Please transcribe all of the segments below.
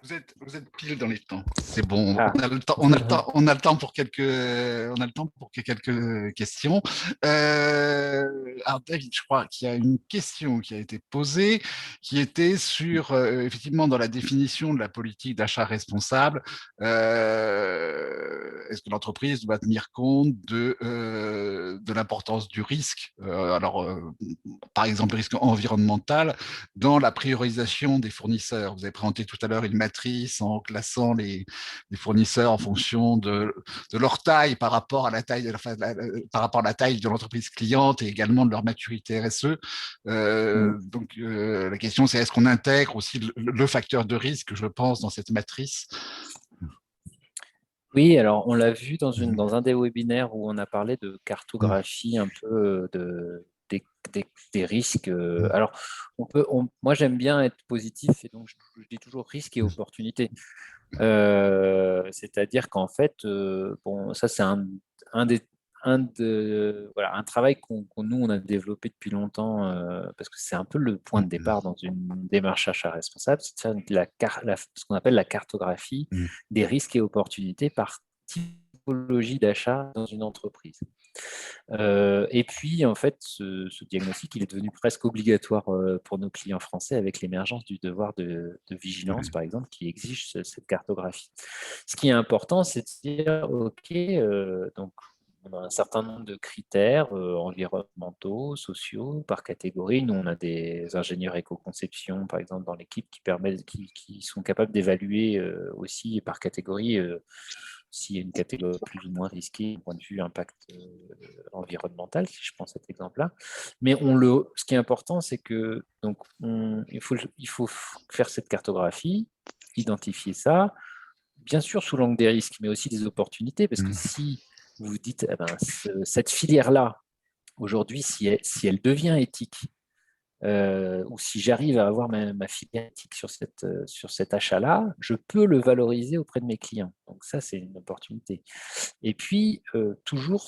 Vous êtes pile dans les temps. C'est bon. Ah. On a le temps, on a le temps pour quelques questions. Alors David, je crois qu'il y a une question qui a été posée, qui était sur effectivement dans la définition de la politique d'achat responsable. Est-ce que l'entreprise doit tenir compte de l'importance du risque, par exemple le risque environnemental, dans la priorisation des fournisseurs? Vous avez présenté tout à l'heure une matrice en classant les fournisseurs en fonction de leur taille par rapport à la taille, par rapport à la taille de l'entreprise cliente et également de leur maturité RSE. La question, c'est est-ce qu'on intègre aussi le facteur de risque, je pense, dans cette matrice? Oui, alors on l'a vu dans un des webinaires où on a parlé de cartographie un peu des risques. Alors, moi j'aime bien être positif et donc je dis toujours risque et opportunité. C'est-à-dire qu'en fait, bon, ça c'est un travail nous on a développé depuis longtemps parce que c'est un peu le point de départ dans une démarche achat responsable, c'est de faire ce qu'on appelle la cartographie des risques et opportunités par typologie d'achat dans une entreprise. Et puis, en fait, ce diagnostic, il est devenu presque obligatoire pour nos clients français avec l'émergence du devoir de vigilance, par exemple, qui exige cette cartographie. Ce qui est important, c'est de dire, OK, donc on a un certain nombre de critères environnementaux, sociaux, par catégorie. Nous, on a des ingénieurs éco-conception, par exemple, dans l'équipe qui sont capables d'évaluer aussi par catégorie s'il y a une catégorie plus ou moins risquée du point de vue impact environnemental, si je prends cet exemple-là. Mais ce qui est important, c'est que il faut faire cette cartographie, identifier ça, bien sûr sous l'angle des risques, mais aussi des opportunités, parce que si vous dites, eh ben, cette filière-là, aujourd'hui, si elle devient éthique, ou si j'arrive à avoir ma filière éthique sur cet achat-là, je peux le valoriser auprès de mes clients. Donc ça, c'est une opportunité. Et puis, toujours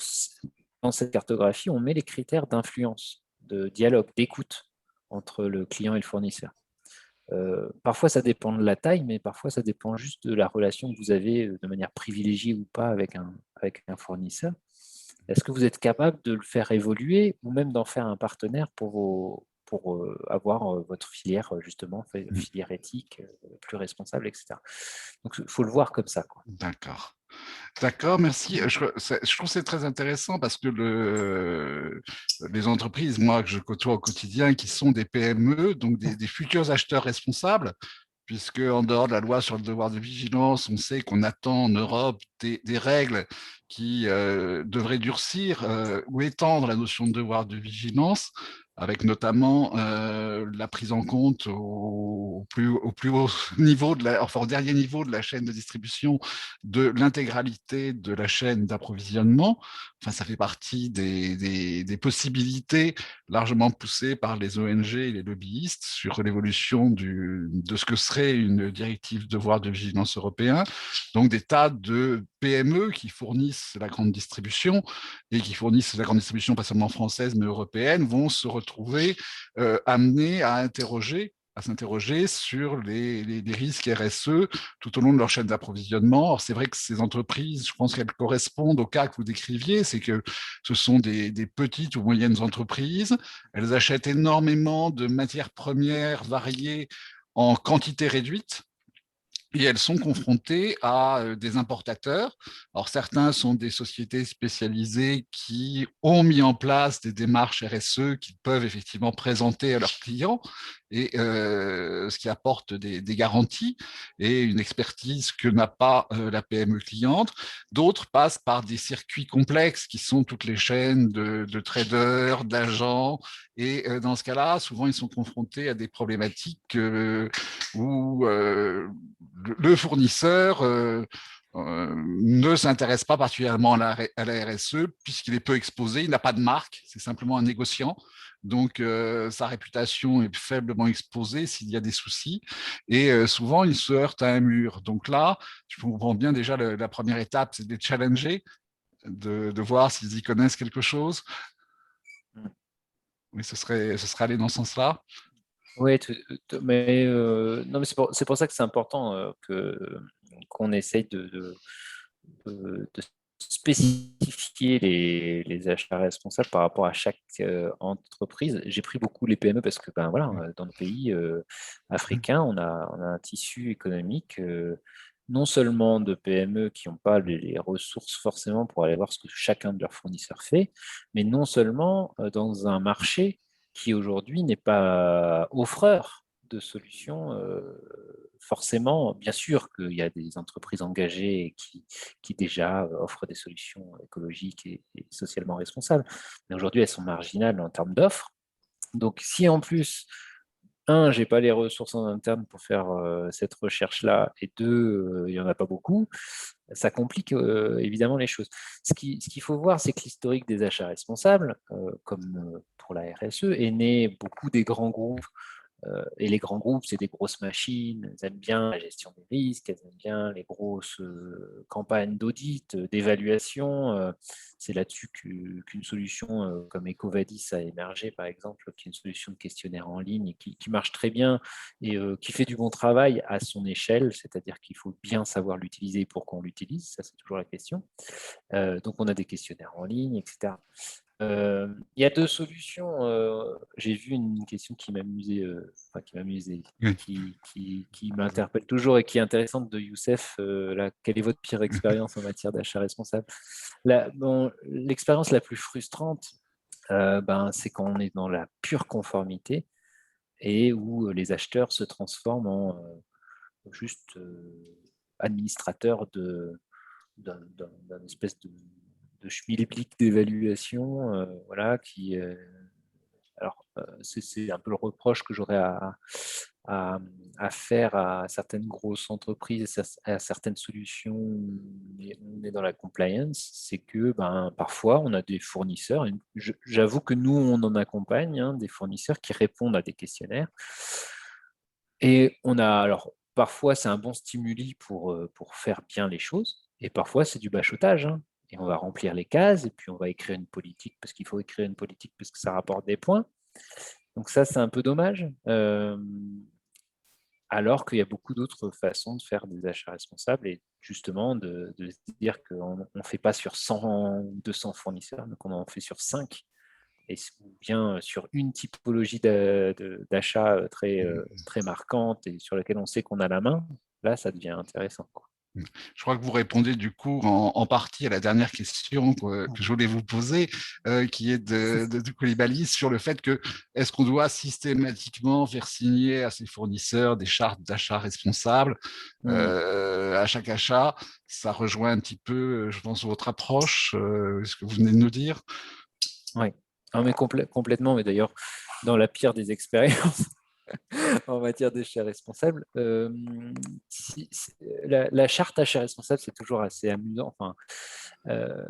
dans cette cartographie, on met les critères d'influence, de dialogue, d'écoute entre le client et le fournisseur. Parfois, ça dépend de la taille, mais parfois, ça dépend juste de la relation que vous avez de manière privilégiée ou pas avec un fournisseur. Est-ce que vous êtes capable de le faire évoluer ou même d'en faire un partenaire pour avoir votre filière, justement, filière éthique, plus responsable, etc. Donc, il faut le voir comme ça, quoi. D'accord. D'accord, merci. Je trouve que c'est très intéressant parce que les entreprises, moi, que je côtoie au quotidien, qui sont des PME, donc des futurs acheteurs responsables, puisque en dehors de la loi sur le devoir de vigilance, on sait qu'on attend en Europe des règles qui devraient durcir ou étendre la notion de devoir de vigilance, avec notamment la prise en compte au plus haut niveau, enfin au dernier niveau de la chaîne de distribution, de l'intégralité de la chaîne d'approvisionnement. Enfin, ça fait partie des possibilités largement poussées par les ONG et les lobbyistes sur l'évolution de ce que serait une directive devoir de vigilance européen. Donc, des tas de PME qui fournissent la grande distribution et qui fournissent la grande distribution pas seulement française mais européenne vont se retrouver amenés à s'interroger sur les risques RSE tout au long de leur chaîne d'approvisionnement. Alors, c'est vrai que ces entreprises, je pense qu'elles correspondent au cas que vous décriviez, c'est que ce sont des petites ou moyennes entreprises. Elles achètent énormément de matières premières variées en quantité réduite. Et elles sont confrontées à des importateurs. Alors, certains sont des sociétés spécialisées qui ont mis en place des démarches RSE qu'ils peuvent effectivement présenter à leurs clients, et ce qui apporte des garanties et une expertise que n'a pas la PME cliente. D'autres passent par des circuits complexes qui sont toutes les chaînes de traders, d'agents. Et dans ce cas-là, souvent, ils sont confrontés à des problématiques où le fournisseur ne s'intéresse pas particulièrement à la RSE puisqu'il est peu exposé, il n'a pas de marque, c'est simplement un négociant. Donc, sa réputation est faiblement exposée s'il y a des soucis. Et souvent, il se heurte à un mur. Donc là, je comprends bien déjà la première étape, c'est de les challenger, de voir s'ils y connaissent quelque chose. Oui, ce serait aller dans ce sens-là. Oui, mais non, mais c'est pour ça que c'est important qu'on essaye de spécifier les achats responsables par rapport à chaque entreprise. J'ai pris beaucoup les PME parce que ben, voilà, dans nos pays africains, on a un tissu économique non seulement de PME qui n'ont pas les ressources forcément pour aller voir ce que chacun de leurs fournisseurs fait, mais non seulement dans un marché qui aujourd'hui n'est pas offreur de solutions. Forcément, bien sûr qu'il y a des entreprises engagées qui déjà offrent des solutions écologiques et socialement responsables, mais aujourd'hui elles sont marginales en termes d'offres. Donc si en plus, un, j'ai pas les ressources en interne pour faire cette recherche-là, et deux, il y en a pas beaucoup, ça complique évidemment les choses. Ce qu'il faut voir, c'est que l'historique des achats responsables, comme pour la RSE, est né beaucoup des grands groupes. Et les grands groupes, c'est des grosses machines, elles aiment bien la gestion des risques, elles aiment bien les grosses campagnes d'audit, d'évaluation. C'est là-dessus qu'une solution comme EcoVadis a émergé, par exemple, qui est une solution de questionnaire en ligne qui marche très bien et qui fait du bon travail à son échelle, c'est-à-dire qu'il faut bien savoir l'utiliser pour qu'on l'utilise, ça c'est toujours la question. Donc on a des questionnaires en ligne, etc. Il y a deux solutions. J'ai vu une question qui m'amusait, Oui. qui m'interpelle toujours et qui est intéressante de Youssef. Quelle est votre pire expérience en matière d'achat responsable? L'expérience la plus frustrante, c'est quand on est dans la pure conformité et où les acheteurs se transforment en juste administrateurs d'un espèce de schmilblick d'évaluation, voilà, alors, c'est un peu le reproche que j'aurais à, à faire à certaines grosses entreprises, à certaines solutions où on est dans la compliance, c'est que parfois on a des fournisseurs, et j'avoue que nous on en accompagne, hein, des fournisseurs qui répondent à des questionnaires, et alors parfois c'est un bon stimuli pour faire bien les choses, et parfois c'est du bachotage, hein. Et on va remplir les cases, et puis on va écrire une politique parce qu'il faut écrire une politique parce que ça rapporte des points. Donc ça, c'est un peu dommage, alors qu'il y a beaucoup d'autres façons de faire des achats responsables et justement de se dire qu'on ne fait pas sur 100, 200 fournisseurs, mais qu'on en fait sur 5, ou bien sur une typologie d'achat très, très marquante et sur laquelle on sait qu'on a la main. Là, ça devient intéressant, quoi. Je crois que vous répondez du coup en partie à la dernière question que je voulais vous poser, qui est de Coulibaly sur le fait que est-ce qu'on doit systématiquement faire signer à ses fournisseurs des chartes d'achat responsables à chaque achat. Ça rejoint un petit peu, je pense, votre approche, ce que vous venez de nous dire. Oui, mais complètement, mais d'ailleurs, dans la pire des expériences, en matière d'achat responsable. La charte achat responsable, c'est toujours assez amusant. Enfin, euh,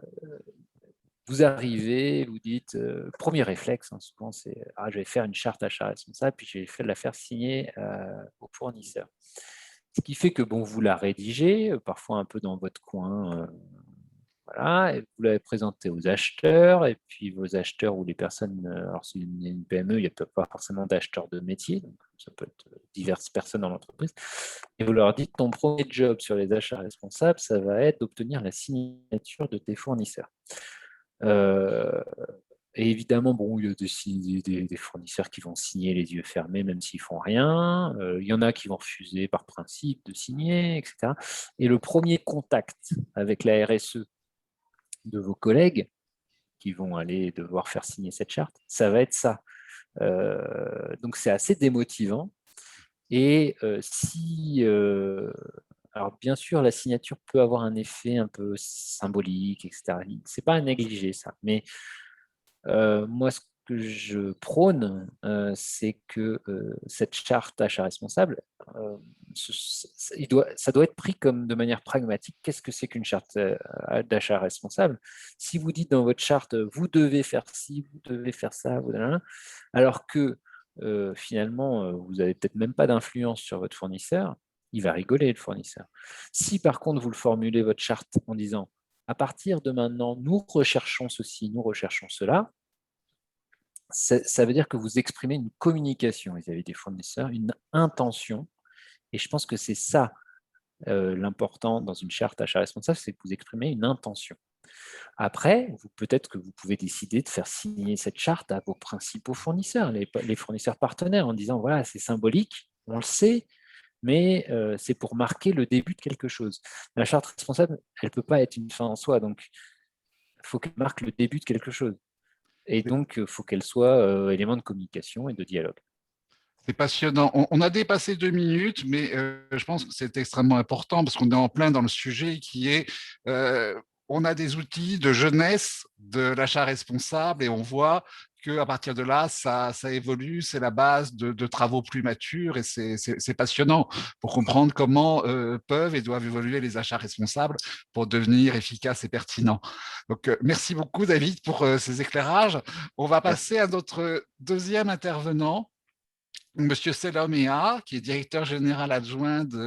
vous arrivez, vous dites, premier réflexe, hein, souvent, c'est je vais faire une charte achat responsable, puis je vais la faire signer au fournisseur. Ce qui fait que bon, vous la rédigez, parfois un peu dans votre coin. Voilà, et vous l'avez présenté aux acheteurs, et puis vos acheteurs ou les personnes, alors c'est une PME, il n'y a peut-être pas forcément d'acheteurs de métier, donc ça peut être diverses personnes dans l'entreprise, et vous leur dites, ton premier job sur les achats responsables, ça va être d'obtenir la signature de tes fournisseurs. Euh, et évidemment, bon, il y a des fournisseurs qui vont signer les yeux fermés, même s'ils font rien. Il y en a qui vont refuser par principe de signer, etc. Et le premier contact avec la RSE de vos collègues qui vont aller devoir faire signer cette charte, ça va être ça. Donc c'est assez démotivant. Et alors bien sûr, la signature peut avoir un effet un peu symbolique, etc. C'est pas à négliger ça. Mais moi, ce que je prône, c'est que cette charte achat responsable, ça doit être pris comme de manière pragmatique. Qu'est-ce que c'est qu'une charte d'achat responsable? Si vous dites dans votre charte, vous devez faire ci, vous devez faire ça, alors que finalement, vous n'avez peut-être même pas d'influence sur votre fournisseur, il va rigoler, le fournisseur. Si par contre, vous le formulez votre charte en disant, à partir de maintenant, nous recherchons ceci, nous recherchons cela, Ça veut dire que vous exprimez une communication vis-à-vis des fournisseurs, une intention. Et je pense que c'est ça l'important dans une charte achat responsable, c'est que vous exprimez une intention. Après, peut-être que vous pouvez décider de faire signer cette charte à vos principaux fournisseurs, les fournisseurs partenaires, en disant, voilà, c'est symbolique, on le sait, mais c'est pour marquer le début de quelque chose. La charte responsable, elle ne peut pas être une fin en soi, donc il faut qu'elle marque le début de quelque chose. Et donc, il faut qu'elle soit élément de communication et de dialogue. C'est passionnant. On a dépassé 2 minutes, mais je pense que c'est extrêmement important parce qu'on est en plein dans le sujet qui est, on a des outils de jeunesse de l'achat responsable et on voit qu'à partir de là, ça évolue, c'est la base de travaux plus matures et c'est passionnant pour comprendre comment peuvent et doivent évoluer les achats responsables pour devenir efficaces et pertinents. Donc, merci beaucoup, David, pour ces éclairages. On va Merci. passer à notre deuxième intervenant. Monsieur Seloméa, qui est directeur général adjoint de